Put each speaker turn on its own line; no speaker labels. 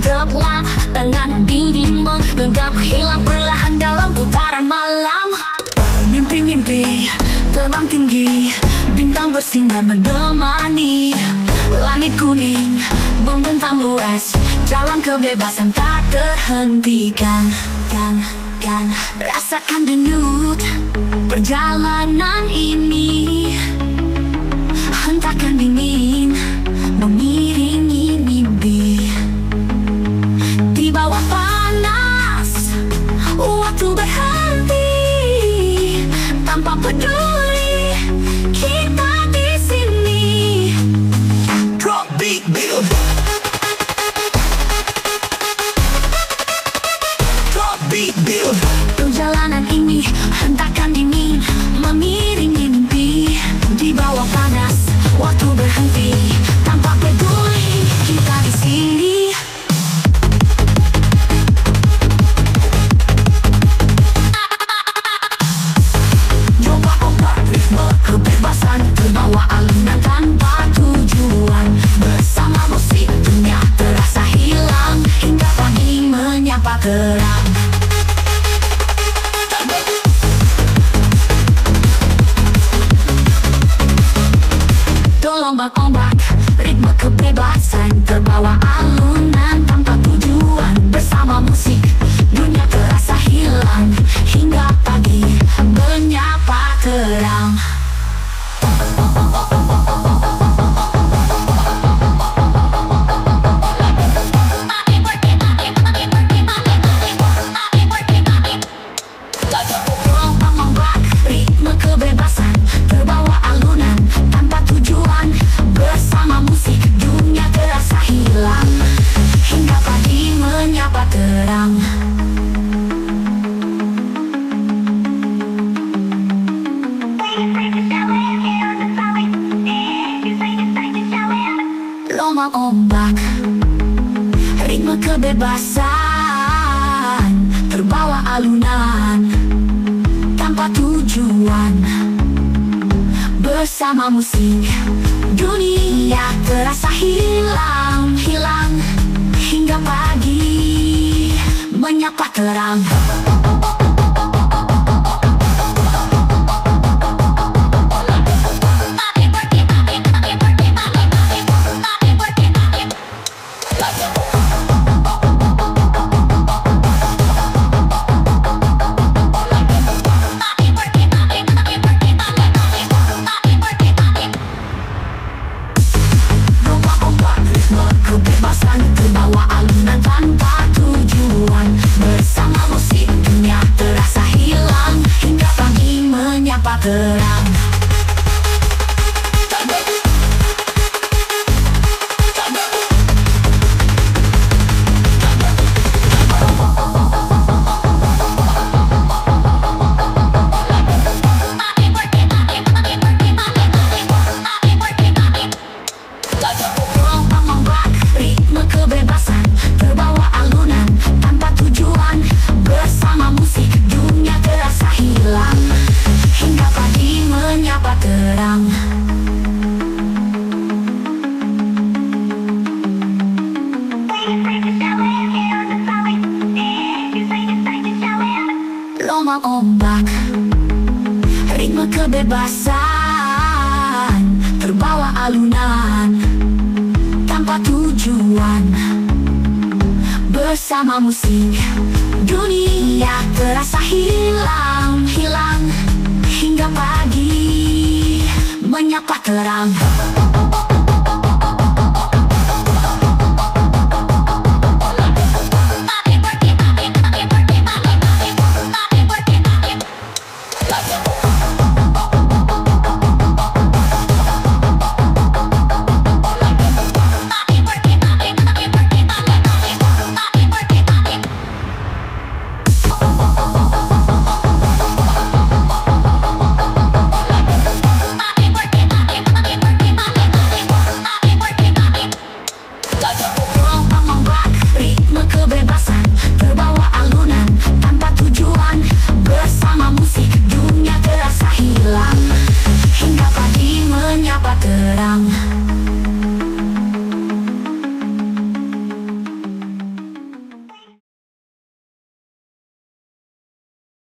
gelap dengan dinding mengendap hilang perlahan dalam putaran malam. Mimpi-mimpi terbang tinggi, bintang bersinar menemani. Langit kuning membentang luas, jalan kebebasan tak terhentikan. Rasakan denyut perjalanan ini, hentakan dingin mengiringi mimpi. Di bawah panas waktu berhenti, tanpa peduli kita di sini. Drop beat build, drop beat build. Perjalanan ini hentakan dingin mengiringi mimpi. Di bawah panas waktu berhenti, tanpa peduli kita di sini. Coba ombak ritme kebebasan, terbawa alunan tanpa tujuan. Bersama musik dunia terasa hilang, hingga pagi menyapa terang. Ombak-ombak, ritme kebebasan, terbawa alunan tanpa tujuan. Bersama musik, dunia terasa hilang, hingga pagi menyapa terang. Ombak-ombak, ritme kebebasan, terbawa alunan tanpa tujuan. Bersama musik dunia terasa hilang, hingga pagi menyapa terang. Lombang ombak, ritme kebebasan, terbawa alunan tanpa tujuan. Bersama musik dunia terasa hilang, hingga pagi menyapa terang. Kebebasan terbawa alunan tanpa tujuan. Bersama musik dunia terasa hilang, hingga pagi menyapa terang. Kebebasan terbawa alunan tanpa tujuan. Bersama musik dunia terasa hilang, hingga pagi menyapa terang. Lombang ombak, ritme kebebasan, terbawa alunan tanpa tujuan. Bersama musik dunia terasa hilang, hingga pagi menyapa terang.